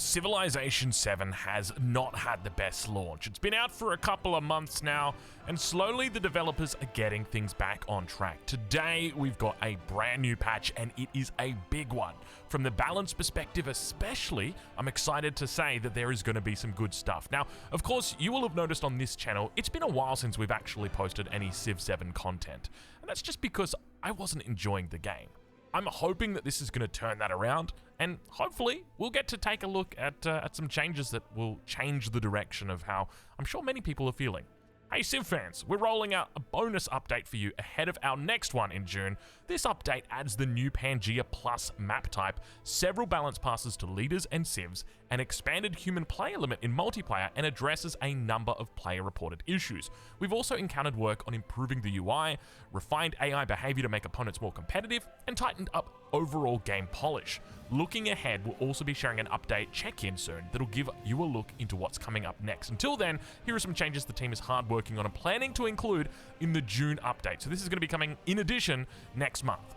Civilization 7 has not had the best launch. It's been out for a couple of months now, and slowly the developers are getting things back on track. Today, we've got a brand new patch, and it is a big one. From the balance perspective especially, I'm excited to say that there is going to be some good stuff. Now, of course, you will have noticed on this channel, it's been a while since we've actually posted any Civ 7 content, and that's just because I wasn't enjoying the game. I'm hoping that this is going to turn that around, and hopefully we'll get to take a look at some changes that will change the direction of how I'm sure many people are feeling. Hey Civ fans, we're rolling out a bonus update for you ahead of our next one in June. This update adds the new Pangaea Plus map type, several balance passes to leaders and civs, an expanded human player limit in multiplayer, and addresses a number of player-reported issues. We've also encountered work on improving the UI, refined AI behavior to make opponents more competitive, and tightened up overall game polish. Looking ahead, we'll also be sharing an update check-in soon that'll give you a look into what's coming up next. Until then, here are some changes the team is hard working on and planning to include in the June update. So this is going to be coming in addition next month.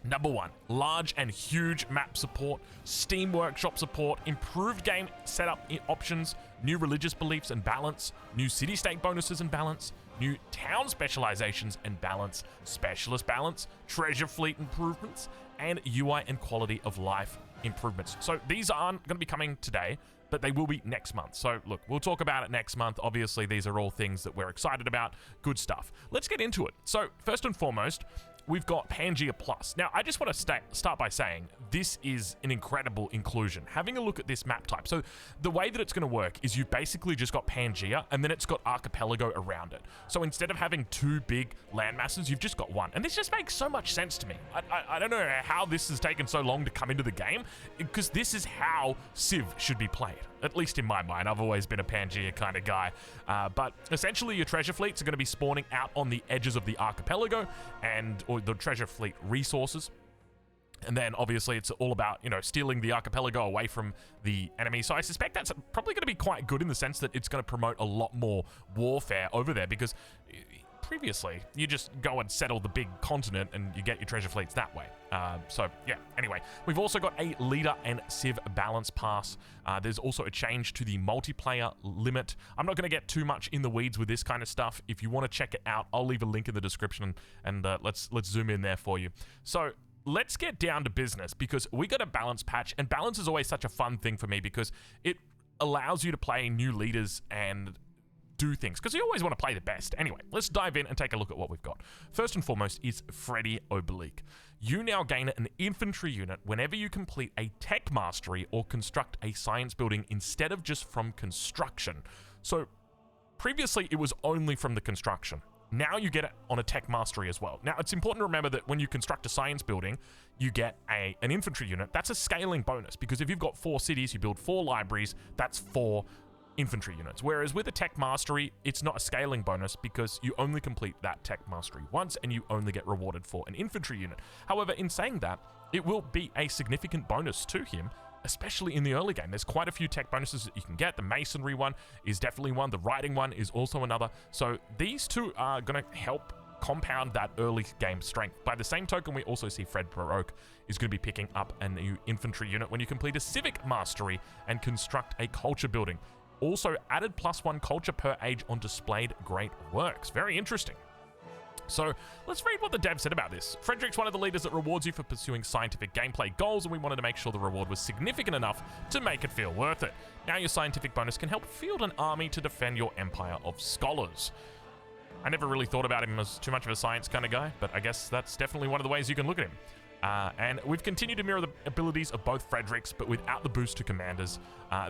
Number 1, large and huge map support, Steam Workshop support, improved game setup options, new religious beliefs and balance, new city-state bonuses and balance, new town specializations and balance, specialist balance, treasure fleet improvements, and UI and quality of life improvements. So these aren't going to be coming today, but they will be next month. So look, we'll talk about it next month. Obviously, these are all things that we're excited about. Good stuff. Let's get into it. So first and foremost, we've got Pangaea Plus. Now, I just want to start by saying this is an incredible inclusion. Having a look at this map type. So the way that it's going to work is you've basically just got Pangaea, and then it's got archipelago around it. So instead of having two big land masses, you've just got one. And this just makes so much sense to me. I don't know how this has taken so long to come into the game, because this is how Civ should be played. At least in my mind. I've always been a Pangaea kind of guy. But essentially, your treasure fleets are going to be spawning out on the edges of the archipelago, or the treasure fleet resources. And then obviously it's all about, stealing the archipelago away from the enemy. So I suspect that's probably going to be quite good in the sense that it's going to promote a lot more warfare over there, because previously you just go and settle the big continent and you get your treasure fleets that way. So yeah, anyway, we've also got a leader and civ balance pass. There's also a change to the multiplayer limit. I'm not going to get too much in the weeds with this kind of stuff. If you want to check it out, I'll leave a link in the description, and let's zoom in there for you. So let's get down to business, because we got a balance patch, and balance is always such a fun thing for me because it allows you to play new leaders and do things, because you always want to play the best. Anyway, let's dive in and take a look at what we've got. First and foremost is Freddy Oblique. You now gain an infantry unit whenever you complete a tech mastery or construct a science building instead of just from construction. So previously it was only from the construction. Now you get it on a tech mastery as well. Now, it's important to remember that when you construct a science building, you get an infantry unit. That's a scaling bonus, because if you've got 4 cities, you build 4 libraries, that's 4 infantry units. Whereas with a tech mastery, it's not a scaling bonus, because you only complete that tech mastery once and you only get rewarded for an infantry unit. However, in saying that, it will be a significant bonus to him, especially in the early game. There's quite a few tech bonuses that you can get. The masonry one is definitely one. The writing one is also another. So these two are going to help compound that early game strength. By the same token, we also see Fred Baroque is going to be picking up a new infantry unit when you complete a civic mastery and construct a culture building. Also added +1 culture per age on displayed great works. Very interesting. So let's read what the dev said about this. Frederick's one of the leaders that rewards you for pursuing scientific gameplay goals, and we wanted to make sure the reward was significant enough to make it feel worth it. Now your scientific bonus can help field an army to defend your empire of scholars. I never really thought about him as too much of a science kind of guy, but I guess that's definitely one of the ways you can look at him. And we've continued to mirror the abilities of both Fredericks, but without the boost to commanders.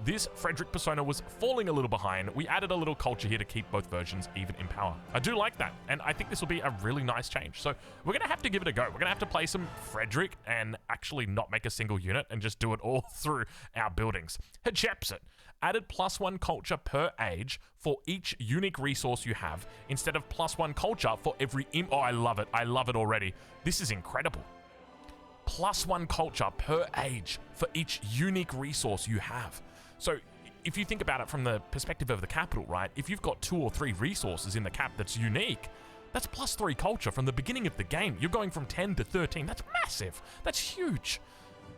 This Frederick persona was falling a little behind. We added a little culture here to keep both versions even in power. I do like that, and I think this will be a really nice change. So we're going to have to give it a go. We're going to have to play some Frederick and actually not make a single unit and just do it all through our buildings. Hatshepsut added +1 culture per age for each unique resource you have, instead of +1 culture for every Oh, I love it. I love it already. This is incredible. +1 culture per age for each unique resource you have. So if you think about it from the perspective of the capital, right? If you've got 2 or 3 resources in the cap that's unique, that's +3 culture from the beginning of the game. You're going from 10 to 13. That's massive. That's huge.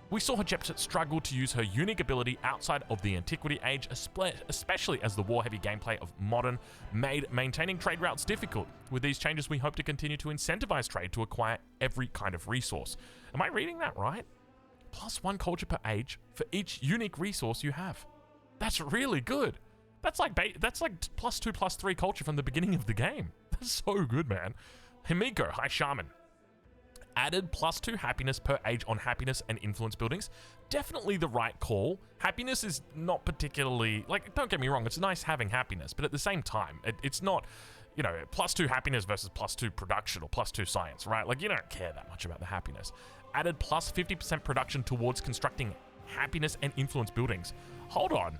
We saw Hajepset struggle to use her unique ability outside of the Antiquity Age, especially as the war-heavy gameplay of Modern made maintaining trade routes difficult. With these changes, we hope to continue to incentivize trade to acquire every kind of resource. Am I reading that right? +1 culture per age for each unique resource you have. That's really good. That's like +2/+3 culture from the beginning of the game. That's so good, man. Himiko, High Shaman. Added +2 happiness per age on happiness and influence buildings. Definitely the right call. Happiness is not particularly, like, don't get me wrong, it's nice having happiness, but at the same time, it's not, you know, +2 happiness versus +2 production or +2 science, right? Like, you don't care that much about the happiness. Added +50% production towards constructing happiness and influence buildings. Hold on.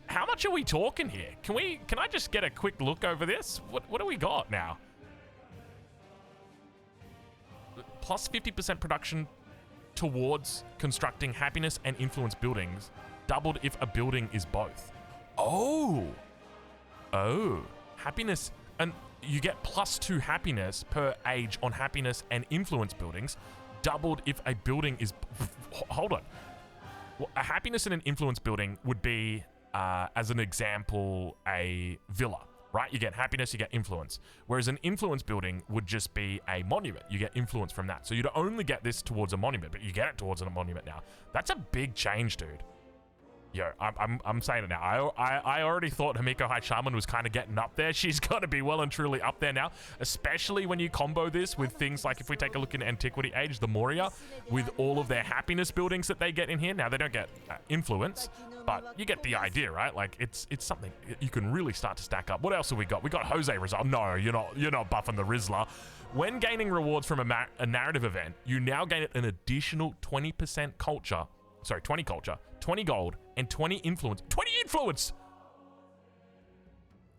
How much are we talking here? Can I just get a quick look over this? What do we got now? +50% production towards constructing happiness and influence buildings, doubled if a building is both. Oh, happiness, and you get +2 happiness per age on happiness and influence buildings, doubled if a building is, hold on. Well, a happiness and an influence building would be, as an example, a villa. Right? You get happiness, you get influence. Whereas an influence building would just be a monument. You get influence from that. So you'd only get this towards a monument, but you get it towards a monument now. That's a big change, dude. Yo, I'm saying it now. I already thought Himiko High Shaman was kind of getting up there. She's got to be well and truly up there now, especially when you combo this with things like, if we take a look in Antiquity Age, the Moria, with all of their happiness buildings that they get in here. Now, they don't get influence, but you get the idea, right? Like, it's something you can really start to stack up. What else have we got? We got Jose Rizal. No, you're not buffing the Rizzler. When gaining rewards from a narrative event, you now gain an additional 20% culture. Sorry, 20 culture, 20 gold, and 20 influence. 20 influence!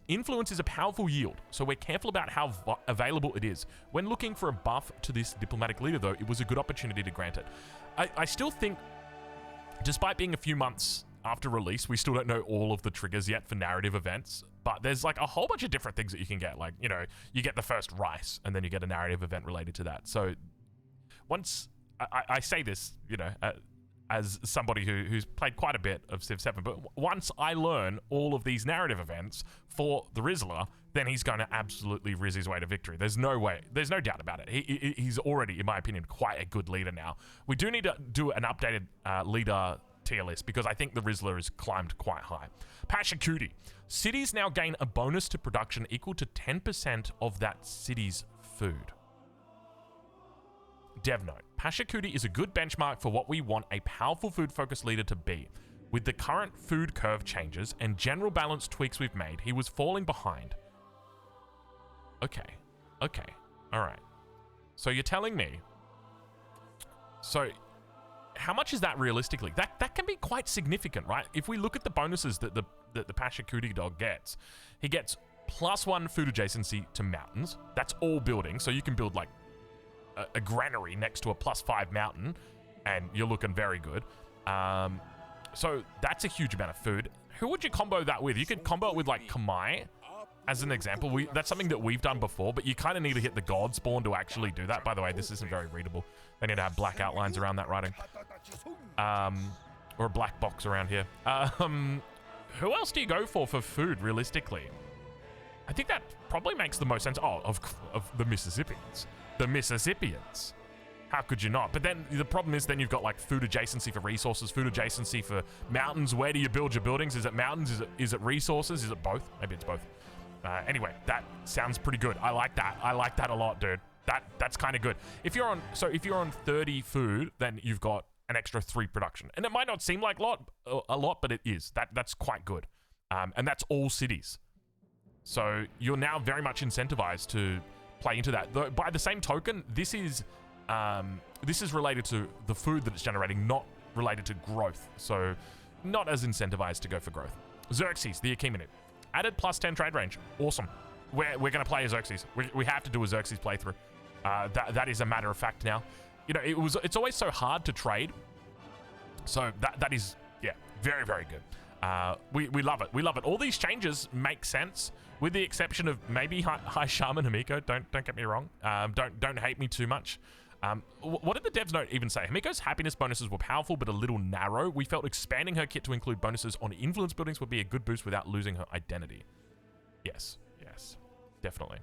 Influence is a powerful yield, so we're careful about how available it is. When looking for a buff to this diplomatic leader, though, it was a good opportunity to grant it. I still think, despite being a few months after release, we still don't know all of the triggers yet for narrative events, but there's like a whole bunch of different things that you can get. Like, you know, you get the first rice, and then you get a narrative event related to that. So once, I say this, you know, as somebody who's played quite a bit of Civ 7, but once I learn all of these narrative events for the Rizzler, then he's going to absolutely rizz his way to victory. There's no way, there's no doubt about it. He's already, in my opinion, quite a good leader now. We do need to do an updated leader tier list, because I think the Rizzler has climbed quite high. Pashakuti. Cities now gain a bonus to production equal to 10% of that city's food. Dev note. Pashakuti is a good benchmark for what we want a powerful food-focused leader to be. With the current food curve changes and general balance tweaks we've made, he was falling behind. Okay. Alright. So you're telling me... So, how much is that realistically? That can be quite significant, right? If we look at the bonuses that the Pashakuti dog gets, he gets +1 food adjacency to mountains. That's all building, so you can build like a granary next to a +5 mountain, and you're looking very good. So that's a huge amount of food. Who would you combo that with? You could combo it with like Kamai, as an example. That's something that we've done before, but you kind of need to hit the God spawn to actually do that. By the way, this isn't very readable. They need to have black outlines around that writing. Or a black box around here. Who else do you go for food, realistically? I think that probably makes the most sense. Oh, of the Mississippians. The Mississippians. How could you not? But then the problem is then you've got like food adjacency for resources, food adjacency for mountains. Where do you build your buildings? Is it mountains? Is it resources? Is it both? Maybe it's both. Anyway, that sounds pretty good. I like that. I like that a lot, dude. That's kind of good. If you're on 30 food, then you've got an extra 3 production. And it might not seem like a lot, but it is. That's quite good. And that's all cities. So you're now very much incentivized to play into that. Though, by the same token, this is related to the food that it's generating, not related to growth. So not as incentivized to go for growth. Xerxes, the Achaemenid. Added +10 trade range. Awesome. We're going to play as Xerxes. We have to do a Xerxes playthrough. That is a matter of fact now. You know, it's always so hard to trade. So that is, yeah, very, very good. We love it. We love it. All these changes make sense, with the exception of maybe High Shaman Himiko. Don't get me wrong. Don't hate me too much. What did the devs note even say? Himiko's happiness bonuses were powerful but a little narrow. We felt expanding her kit to include bonuses on influence buildings would be a good boost without losing her identity. Yes, definitely.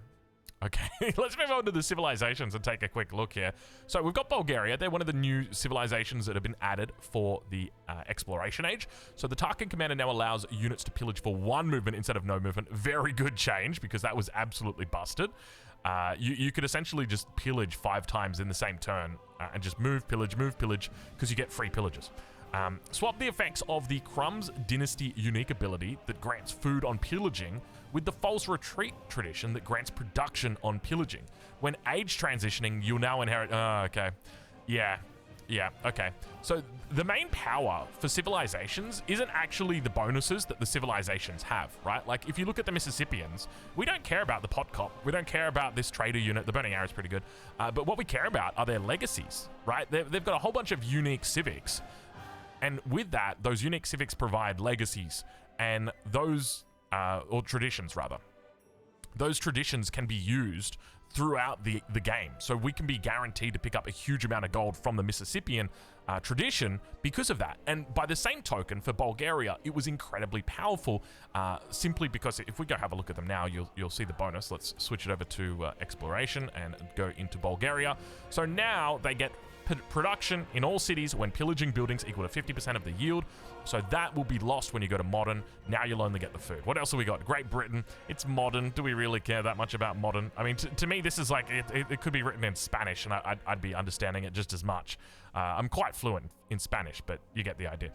Okay, let's move on to the civilizations and take a quick look here. So we've got Bulgaria. They're one of the new civilizations that have been added for the exploration age. So the Tarkin commander now allows units to pillage for 1 movement instead of no movement. Very good change, because that was absolutely busted. You could essentially just pillage 5 times in the same turn and just move, pillage, because you get free pillages. Swap the effects of the Crumbs Dynasty unique ability that grants food on pillaging with the False Retreat tradition that grants production on pillaging. When age transitioning, you'll now inherit... okay. Yeah, okay. So the main power for civilizations isn't actually the bonuses that the civilizations have, right? Like, if you look at the Mississippians, we don't care about the pot cop. We don't care about this trader unit. The Burning Arrow is pretty good. But what we care about are their legacies, right? They've got a whole bunch of unique civics. And with that, those unique civics provide legacies, and those, or traditions rather, those traditions can be used throughout the game. So we can be guaranteed to pick up a huge amount of gold from the Mississippian tradition because of that. And by the same token, for Bulgaria, it was incredibly powerful, simply because if we go have a look at them now, you'll see the bonus. Let's switch it over to exploration and go into Bulgaria. So now they get production in all cities when pillaging buildings equal to 50% of the yield. So that will be lost when you go to modern. Now you'll only get the food. What else have we got? Great Britain. It's modern. Do we really care that much about modern? I mean, to me, this is like, it could be written in Spanish and I'd be understanding it just as much. I'm quite fluent in Spanish, but you get the idea.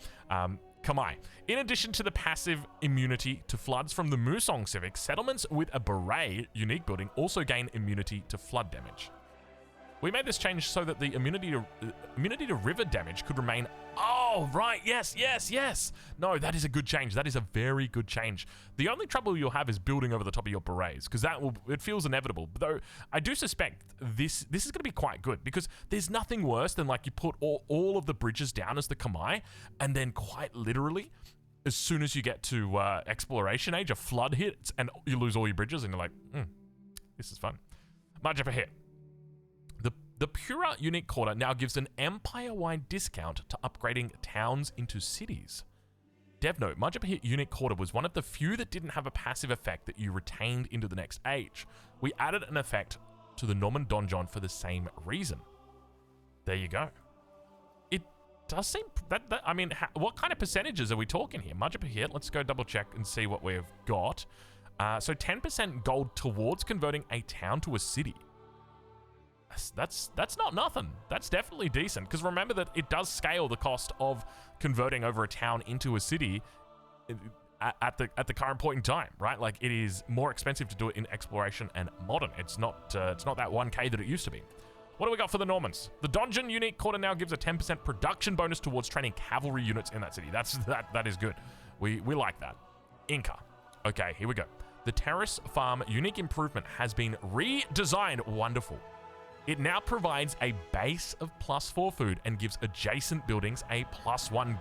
Kamai. In addition to the passive immunity to floods from the Musong Civic, settlements with a beret unique building also gain immunity to flood damage. We made this change so that the immunity to river damage could remain... Oh, right, yes. No, that is a good change. That is a very good change. The only trouble you'll have is building over the top of your berets, because it feels inevitable. Though I do suspect this is going to be quite good, because there's nothing worse than, like, you put all of the bridges down as the Kamai, and then quite literally, as soon as you get to exploration age, a flood hits, and you lose all your bridges, and you're like, this is fun. March up a hit. The Pura unique quarter now gives an empire-wide discount to upgrading towns into cities. Dev note, March up a hit unique quarter was one of the few that didn't have a passive effect that you retained into the next age. We added an effect to the Norman Donjon for the same reason. There you go. It does seem that I mean, what kind of percentages are we talking here? March up a hit. Let's go double check and see what we've got. So 10% gold towards converting a town to a city. That's not nothing. That's definitely decent, because remember that it does scale the cost of converting over a town into a city at the current point in time, right? Like, it is more expensive to do it in exploration and modern. It's not that 1k that it used to be. What do we got for the Normans? The Donjon unique quarter now gives a 10% production bonus towards training cavalry units in that city. That is good. We like that. Inca. Okay, here we go. The Terrace Farm unique improvement has been redesigned. Wonderful. It now provides a base of +4 food and gives adjacent buildings a +1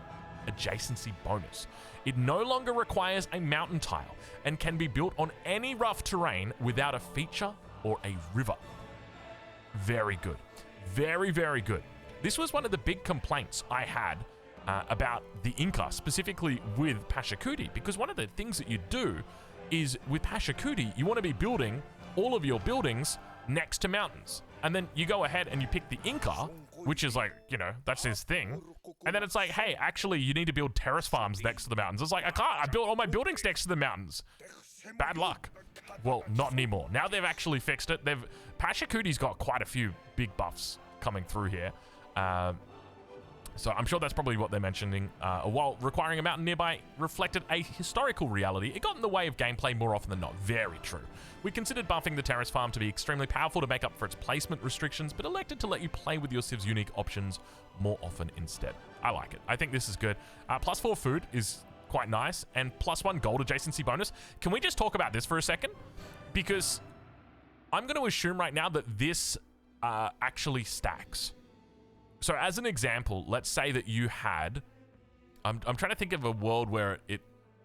adjacency bonus. It no longer requires a mountain tile and can be built on any rough terrain without a feature or a river. Very good. Very, very good. This was one of the big complaints I had about the Inca, specifically with Pachacuti, because one of the things that you do is with Pachacuti, you want to be building all of your buildings next to mountains. And then you go ahead and you pick the Inca, which is like, you know, that's his thing. And then it's like, hey, actually, you need to build terrace farms next to the mountains. It's like, I can't. I built all my buildings next to the mountains. Bad luck. Well, not anymore. Now they've actually fixed it. Pachacuti's got quite a few big buffs coming through here. So I'm sure that's probably what they're mentioning. While requiring a mountain nearby reflected a historical reality, it got in the way of gameplay more often than not. Very true. We considered buffing the terrace farm to be extremely powerful to make up for its placement restrictions, but elected to let you play with your civ's unique options more often instead. I like it. I think this is good. +4 food is quite nice, and +1 gold adjacency bonus. Can we just talk about this for a second? Because I'm going to assume right now that this actually stacks. So as an example, let's say that you had... I'm trying to think of a world where it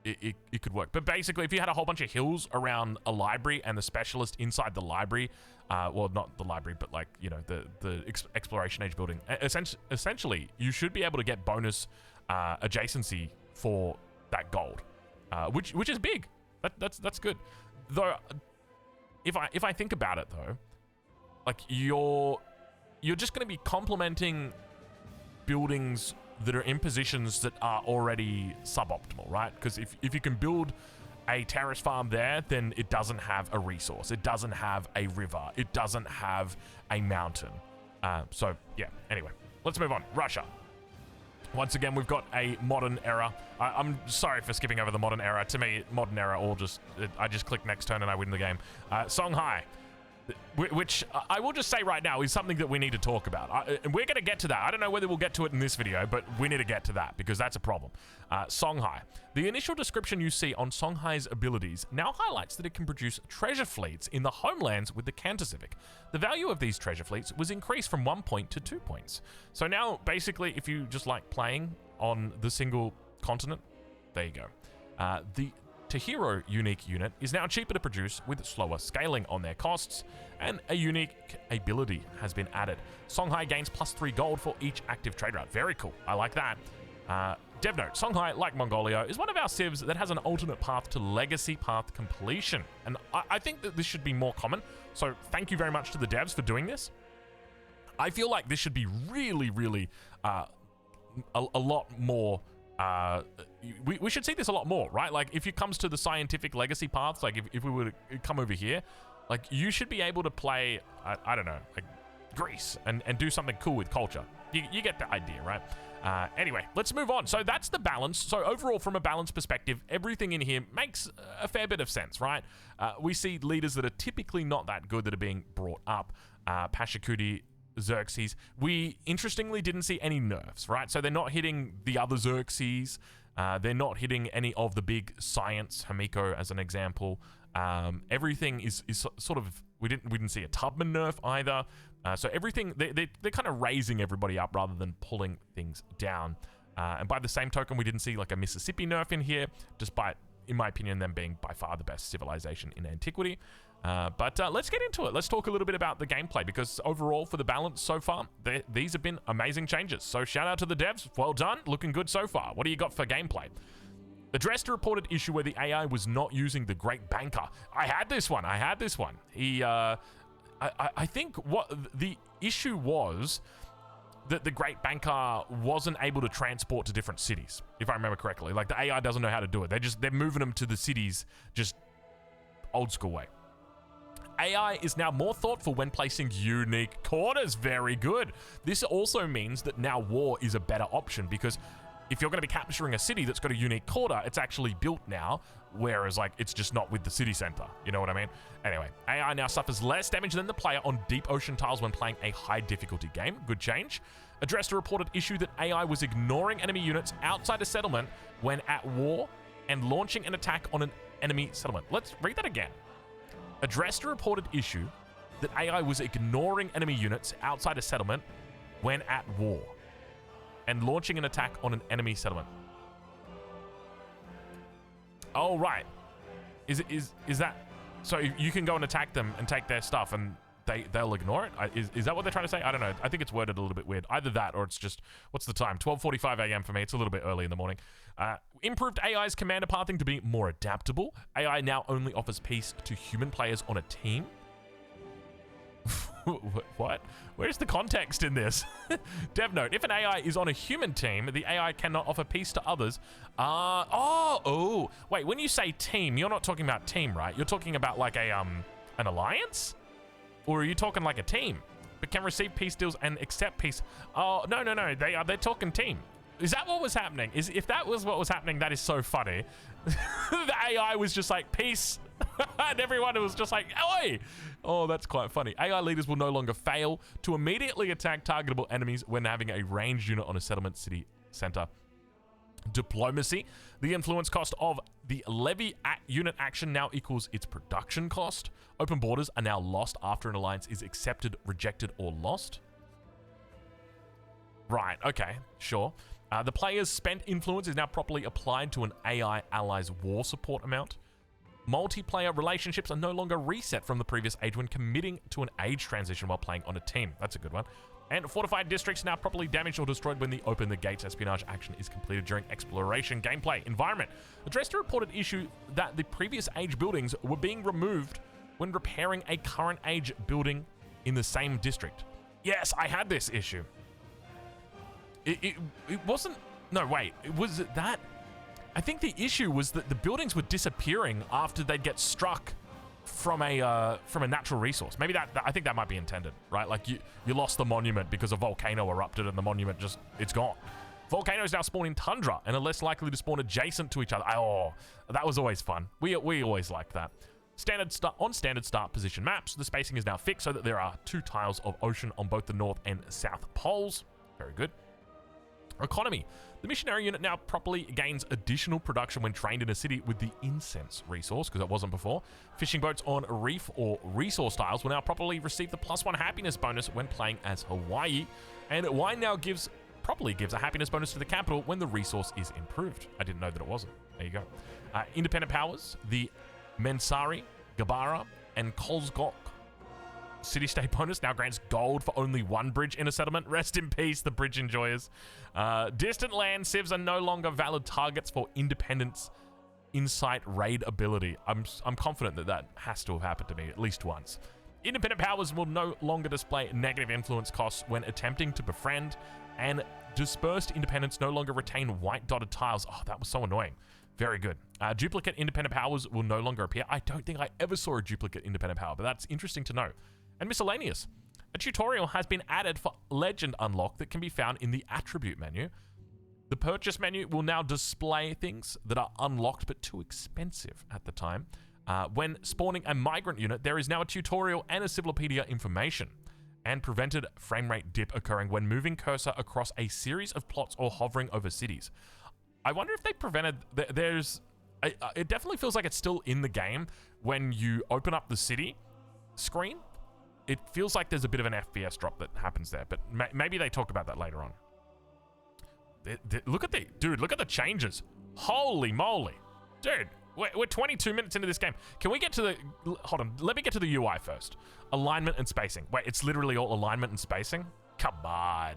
it could work. But basically, if you had a whole bunch of hills around a library and the specialist inside the library, well, not the library, but like, you know, the exploration age building, essentially, you should be able to get bonus adjacency for that gold, which is big. That's good. Though, if I think about it though, like you're just going to be complementing buildings that are in positions that are already suboptimal, right? Because if you can build a terrace farm there, then it doesn't have a resource. It doesn't have a river. It doesn't have a mountain. So, yeah, anyway, let's move on. Russia. Once again, we've got a modern era. I'm sorry for skipping over the modern era. To me, modern era I just click next turn and I win the game. Songhai. Which I will just say right now is something that we need to talk about. And we're going to get to that. I don't know whether we'll get to it in this video, but we need to get to that because that's a problem. Songhai. The initial description you see on Songhai's abilities now highlights that it can produce treasure fleets in the homelands with the Counter-Civic. The value of these treasure fleets was increased from 1 point to 2 points. So now, basically, if you just like playing on the single continent, there you go. The Tahiro unique unit is now cheaper to produce with slower scaling on their costs, and a unique ability has been added. Songhai gains +3 gold for each active trade route. Very cool. I like that. Dev note, Songhai, like Mongolia, is one of our civs that has an alternate path to legacy path completion. And I think that this should be more common. So thank you very much to the devs for doing this. I feel like this should be really, really a lot more. We should see this a lot more, right? Like if it comes to the scientific legacy paths, like if we were to come over here, like you should be able to play, I don't know, like Greece and do something cool with culture. You get the idea, right? Anyway, let's move on. So that's the balance. So overall, from a balance perspective, everything in here makes a fair bit of sense, right? We see leaders that are typically not that good that are being brought up. Pashakudi, Xerxes. We interestingly didn't see any nerfs, right? So they're not hitting the other Xerxes. They're not hitting any of the big science, Hamiko as an example. Everything is sort of, we didn't see a Tubman nerf either. So everything, they're kind of raising everybody up rather than pulling things down. And by the same token, we didn't see like a Mississippi nerf in here, despite, in my opinion, them being by far the best civilization in antiquity. But let's get into it. Let's talk a little bit about the gameplay, because overall for the balance so far, these have been amazing changes. So shout out to the devs. Well done. Looking good so far. What do you got for gameplay? Addressed a reported issue where the AI was not using the Great Banker. I had this one. He, I think what the issue was that the Great Banker wasn't able to transport to different cities, if I remember correctly. Like the AI doesn't know how to do it. They're moving them to the cities just old school way. AI is now more thoughtful when placing unique quarters. Very good. This also means that now war is a better option, because if you're going to be capturing a city that's got a unique quarter, it's actually built now, whereas like it's just not with the city center. You know what I mean? Anyway, AI now suffers less damage than the player on deep ocean tiles when playing a high difficulty game. Good change. Addressed a reported issue that AI was ignoring enemy units outside a settlement when at war and launching an attack on an enemy settlement. Let's read that again. Addressed a reported issue that AI was ignoring enemy units outside a settlement when at war and launching an attack on an enemy settlement. Oh, right. Is that... So you can go and attack them and take their stuff and they'll ignore it? Is that what they're trying to say? I don't know. I think it's worded a little bit weird. Either that or it's just... What's the time? 12:45 a.m. for me. It's a little bit early in the morning. Improved AI's commander pathing to be more adaptable. AI now only offers peace to human players on a team. What? Where's the context in this? Dev note, if an AI is on a human team, the AI cannot offer peace to others. Wait, when you say team, you're not talking about team, right? You're talking about like an alliance? Or are you talking like a team? But can receive peace deals and accept peace. Oh, no. They're talking team. Is that what was happening? If that was what was happening, that is so funny. The AI was just like, peace. And everyone was just like, oi! Oh, that's quite funny. AI leaders will no longer fail to immediately attack targetable enemies when having a ranged unit on a settlement city center. Diplomacy. The influence cost of the levy unit action now equals its production cost. Open borders are now lost after an alliance is accepted, rejected, or lost. Right, okay, sure. The player's spent influence is now properly applied to an AI ally's war support amount. Multiplayer relationships are no longer reset from the previous age when committing to an age transition while playing on a team. That's a good one. And fortified districts now properly damaged or destroyed when the Open the Gates espionage action is completed during exploration gameplay. Environment. Addressed a reported issue that the previous age buildings were being removed when repairing a current age building in the same district. Yes, I had this issue. It wasn't... No, wait. Was it that? I think the issue was that the buildings were disappearing after they'd get struck from a natural resource. Maybe that I think that might be intended, right? Like you lost the monument because a volcano erupted and the monument it's gone. Volcanoes now spawn in tundra and are less likely to spawn adjacent to each other. Oh, that was always fun. We always liked that. Standard start position maps, the spacing is now fixed so that there are 2 tiles of ocean on both the north and south poles. Very good. Economy. The missionary unit now properly gains additional production when trained in a city with the incense resource, because it wasn't before. Fishing boats on reef or resource tiles will now properly receive the +1 happiness bonus when playing as Hawaii. And wine now properly gives a happiness bonus to the capital when the resource is improved. I didn't know that it wasn't. There you go. Independent powers. The Mensari, Gabara, and Kolsgok city-state bonus now grants gold for only 1 bridge in a settlement. Rest in peace, the bridge enjoyers. Distant land civs are no longer valid targets for independence insight raid ability. I'm confident that has to have happened to me at least once. Independent powers will no longer display negative influence costs when attempting to befriend, and dispersed independents no longer retain white dotted tiles. Oh, that was so annoying. Very good. Duplicate independent powers will no longer appear. I don't think I ever saw a duplicate independent power, but that's interesting to know. And miscellaneous. A tutorial has been added for Legend Unlock that can be found in the Attribute menu. The Purchase menu will now display things that are unlocked but too expensive at the time. When spawning a migrant unit, there is now a tutorial and a Civilopedia information. And prevented frame rate dip occurring when moving cursor across a series of plots or hovering over cities. I wonder if they prevented... It definitely feels like it's still in the game when you open up the city screen. It feels like there's a bit of an FPS drop that happens there, but maybe they talk about that later on. Look at the changes. Holy moly. Dude, we're 22 minutes into this game. Can we get to the... Hold on, let me get to the UI first. Alignment and spacing. Wait, it's literally all alignment and spacing? Come on.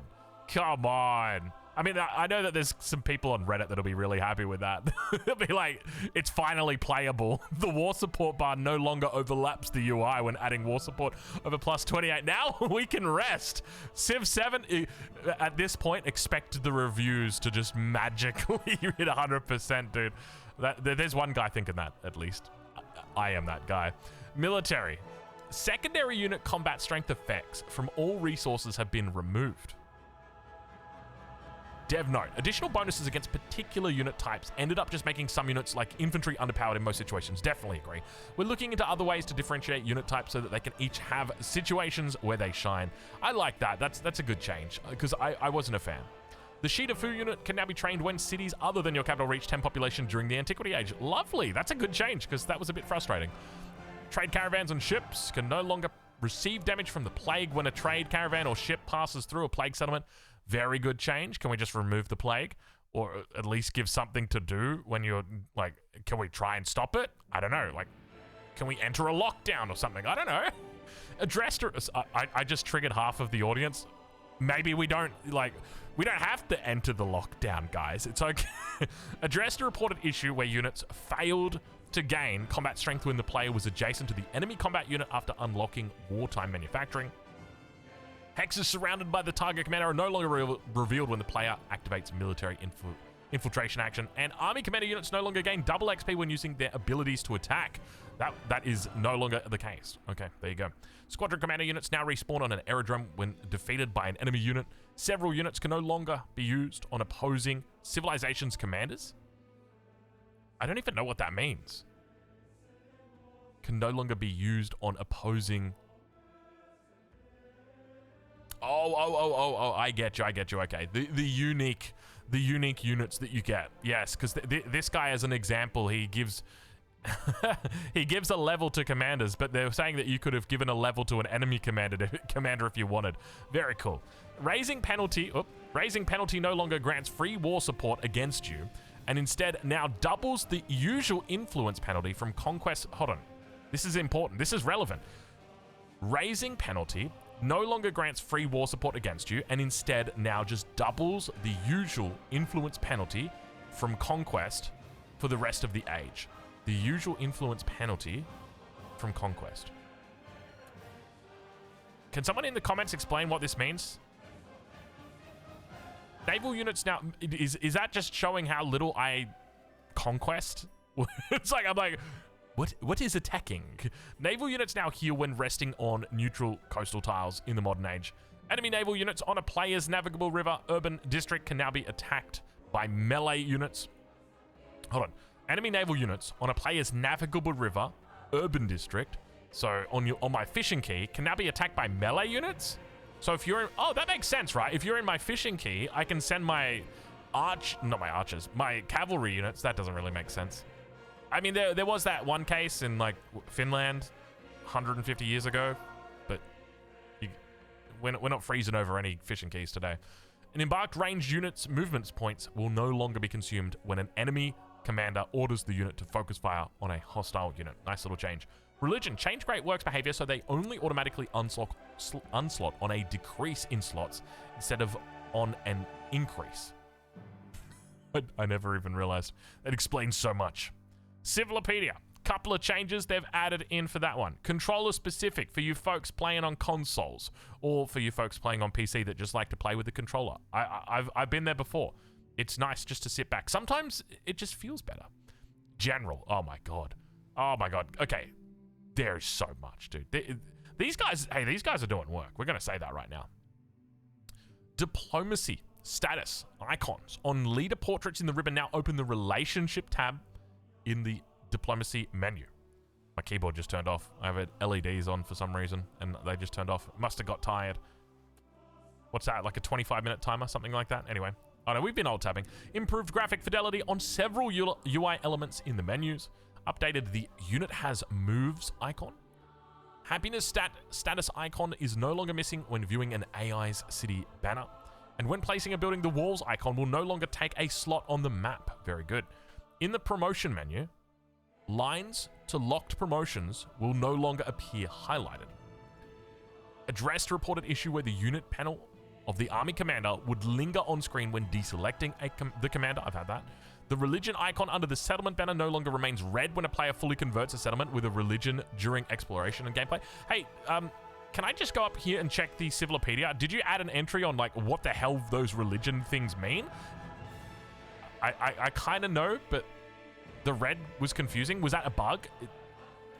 Come on. I mean, I know that there's some people on Reddit that'll be really happy with that. They'll be like, it's finally playable. The war support bar no longer overlaps the UI when adding war support over +28. Now we can rest. Civ 7, at this point, expect the reviews to just magically hit 100%, dude. There's one guy thinking that, at least. I am that guy. Military. Secondary unit combat strength effects from all resources have been removed. Dev note, additional bonuses against particular unit types ended up just making some units like infantry underpowered in most situations. Definitely agree. We're looking into other ways to differentiate unit types so that they can each have situations where they shine. I like that. That's a good change because I wasn't a fan. The Shida Fu unit can now be trained when cities other than your capital reach 10 population during the Antiquity Age. Lovely. That's a good change because that was a bit frustrating. Trade caravans and ships can no longer receive damage from the plague when a trade caravan or ship passes through a plague settlement. Very good change. Can we just remove the plague? Or at least give something to do when you're, like, can we try and stop it? I don't know. Like, can we enter a lockdown or something? I don't know. I just triggered half of the audience. Maybe we don't have to enter the lockdown, guys. It's okay. Addressed a reported issue where units failed to gain combat strength when the player was adjacent to the enemy combat unit after unlocking wartime manufacturing. Hexes surrounded by the target commander are no longer revealed when the player activates military infiltration action, and army commander units no longer gain double XP when using their abilities to attack. That is no longer the case. Okay, there you go. Squadron commander units now respawn on an aerodrome when defeated by an enemy unit. Several units can no longer be used on opposing civilizations commanders. I don't even know what that means. Can no longer be used on opposing... Oh, I get you. Okay. The unique units that you get. Yes, because this guy, as an example, he gives he gives a level to commanders, but they're saying that you could have given a level to an enemy commander if you wanted. Very cool. Raising penalty Raising penalty no longer grants free war support against you, and instead now doubles the usual influence penalty from conquest. Hold on. This is important. This is relevant. Raising penalty no longer grants free war support against you, and instead now just doubles the usual influence penalty from conquest for the rest of the age. The usual influence penalty from conquest. Can someone in the comments explain what this means? Naval units now, is that just showing how little I conquest? It's like, I'm like, what is attacking? Naval units now heal when resting on neutral coastal tiles in the modern age. Enemy naval units on a player's navigable river urban district can now be attacked by melee units. Hold on. Enemy naval units on a player's navigable river urban district, so on my fishing key, can now be attacked by melee units? So if you're in, oh, that makes sense, right? If you're in my fishing key, I can send my my cavalry units. That doesn't really make sense. I mean, there was that one case in like Finland 150 years ago, but we're not freezing over any fishing keys today. An embarked ranged unit's movement points will no longer be consumed when an enemy commander orders the unit to focus fire on a hostile unit. Nice little change. Religion. Change Great Works behavior so they only automatically unslot on a decrease in slots instead of on an increase. I never even realized. That explains so much. Civilopedia. Couple of changes they've added in for that one. Controller specific for you folks playing on consoles, or for you folks playing on PC that just like to play with the controller. I've been there before. It's nice just to sit back. Sometimes it just feels better. General. Oh my god. Oh my god. Okay. There's so much, dude. These guys are doing work. We're going to say that right now. Diplomacy. Status. Icons. On leader portraits in the ribbon, now open the relationship tab in the diplomacy menu. My keyboard just turned off. I have LEDs on for some reason, and they just turned off. Must have got tired. What's that? Like a 25-minute timer? Something like that? Anyway. Oh no, we've been alt-tabbing. Improved graphic fidelity on several UI elements in the menus. Updated the unit has moves icon. Happiness status icon is no longer missing when viewing an AI's city banner. And when placing a building, the walls icon will no longer take a slot on the map. Very good. In the promotion menu, lines to locked promotions will no longer appear highlighted. Addressed reported issue where the unit panel of the army commander would linger on screen when deselecting the commander. I've had that. The religion icon under the settlement banner no longer remains red when a player fully converts a settlement with a religion during exploration and gameplay. Hey, can I just go up here and check the Civilopedia? Did you add an entry on like what the hell those religion things mean? I kind of know, but the red was confusing. Was that a bug?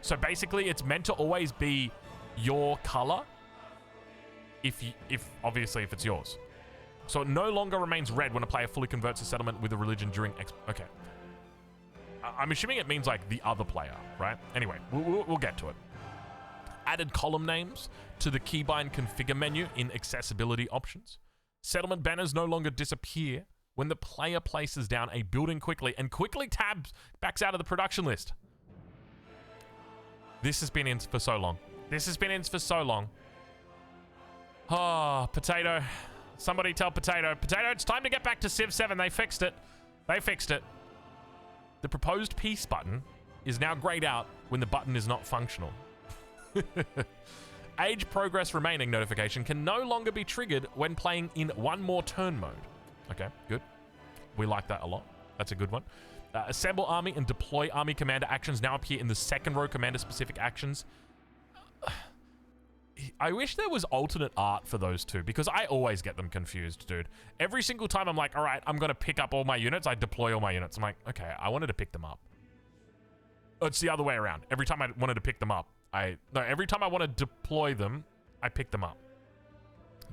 So basically, it's meant to always be your color. If obviously if it's yours. So it no longer remains red when a player fully converts a settlement with a religion during okay. I'm assuming it means like the other player, right? Anyway, we'll get to it. Added column names to the keybind configure menu in accessibility options. Settlement banners no longer disappear when the player places down a building quickly and quickly backs out of the production list. This has been in for so long. This has been in for so long. Oh, Potato. Somebody tell Potato. Potato, it's time to get back to Civ 7. They fixed it. They fixed it. The proposed peace button is now grayed out when the button is not functional. Age progress remaining notification can no longer be triggered when playing in one more turn mode. Okay, good. We like that a lot. That's a good one. Assemble army and deploy army commander actions now appear in the second row commander specific actions. I wish there was alternate art for those two, because I always get them confused, dude. Every single time I'm like, all right, I'm going to pick up all my units. I deploy all my units. I'm like, okay, I wanted to pick them up. It's the other way around. Every time I wanted to pick them up, every time I want to deploy them, I pick them up.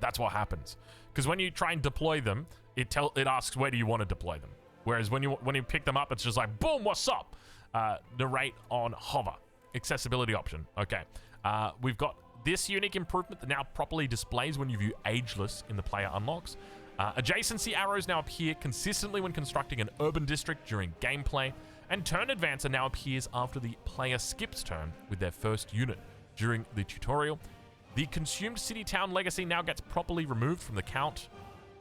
That's what happens. Because when you try and deploy them, it asks where do you want to deploy them. Whereas when you pick them up, it's just like, boom, what's up? Narrate on hover. Accessibility option. Okay. We've got this unique improvement that now properly displays when you view ageless in the player unlocks. Adjacency arrows now appear consistently when constructing an urban district during gameplay, and turn advancer now appears after the player skips turn with their first unit during the tutorial. The consumed city-town legacy now gets properly removed from the count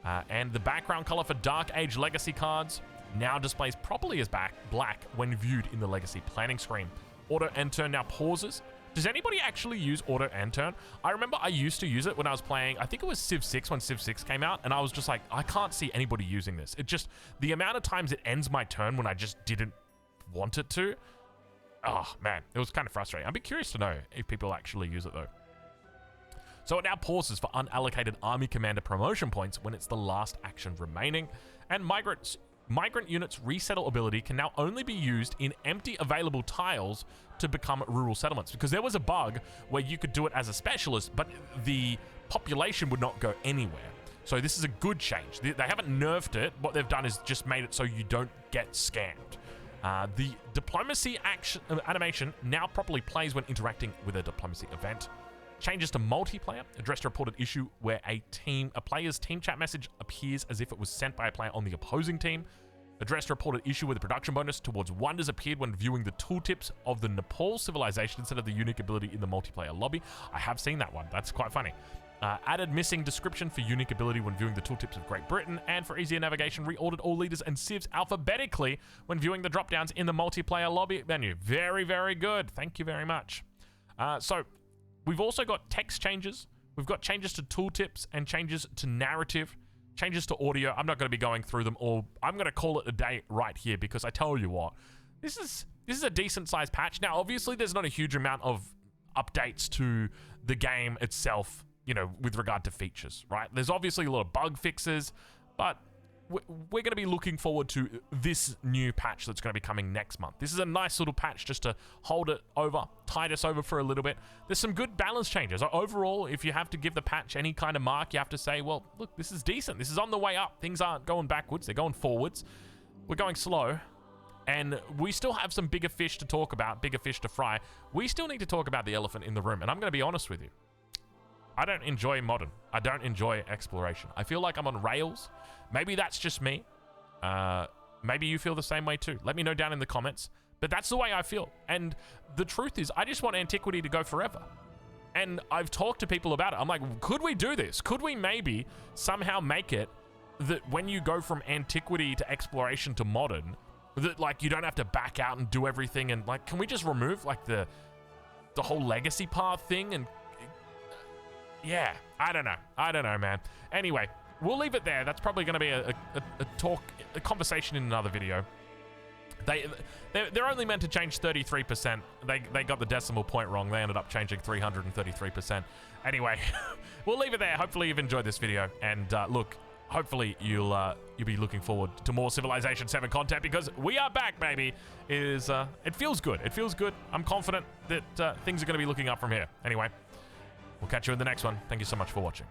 And the background color for Dark Age Legacy cards now displays properly as black when viewed in the Legacy planning screen. Auto end turn now pauses. Does anybody actually use auto end turn? I remember I used to use it when I was playing, I think it was Civ 6 when Civ 6 came out, and I was just like, I can't see anybody using this. It just, the amount of times it ends my turn when I just didn't want it to, oh man, it was kind of frustrating. I'd be curious to know if people actually use it though. So it now pauses for unallocated army commander promotion points when it's the last action remaining, and migrant units' resettle ability can now only be used in empty available tiles to become rural settlements, because there was a bug where you could do it as a specialist, but the population would not go anywhere. So this is a good change. They haven't nerfed it. What they've done is just made it so you don't get scammed. The diplomacy animation now properly plays when interacting with a diplomacy event. Changes to multiplayer addressed a reported issue where a player's team chat message appears as if it was sent by a player on the opposing team. Addressed a reported issue where the production bonus towards wonders appeared when viewing the tooltips of the Nepal civilization instead of the unique ability in the multiplayer lobby. I have seen that one. That's quite funny. Added missing description for unique ability when viewing the tooltips of Great Britain, and for easier navigation, reordered all leaders and civs alphabetically when viewing the drop-downs in the multiplayer lobby menu. Very, very good. Thank you very much. So we've also got text changes. We've got changes to tooltips and changes to narrative, changes to audio. I'm not going to be going through them all. I'm going to call it a day right here, because I tell you what, this is a decent sized patch. Now, obviously, there's not a huge amount of updates to the game itself, you know, with regard to features, right? There's obviously a lot of bug fixes, but we're going to be looking forward to this new patch that's going to be coming next month. This is a nice little patch just to hold it over, tide us over for a little bit. There's some good balance changes. Overall, if you have to give the patch any kind of mark, you have to say, well, look, this is decent. This is on the way up. Things aren't going backwards. They're going forwards. We're going slow. And we still have some bigger fish to talk about, bigger fish to fry. We still need to talk about the elephant in the room. And I'm going to be honest with you. I don't enjoy modern. I don't enjoy exploration. I feel like I'm on rails. Maybe that's just me. Maybe you feel the same way too. Let me know down in the comments. But that's the way I feel. And the truth is, I just want Antiquity to go forever. And I've talked to people about it. I'm like, could we do this? Could we maybe somehow make it that when you go from Antiquity to exploration to modern, that like you don't have to back out and do everything, and like, can we just remove like the whole legacy path thing? And yeah, I don't know, man. Anyway, we'll leave it there. That's probably going to be a conversation in another video. They're only meant to change 33%. They got the decimal point wrong. They ended up changing 333%. Anyway, we'll leave it there. Hopefully you've enjoyed this video, and look, hopefully you'll be looking forward to more Civilization 7 content, because we are back, baby. It feels good. It feels good. I'm confident that things are going to be looking up from here. Anyway, we'll catch you in the next one. Thank you so much for watching.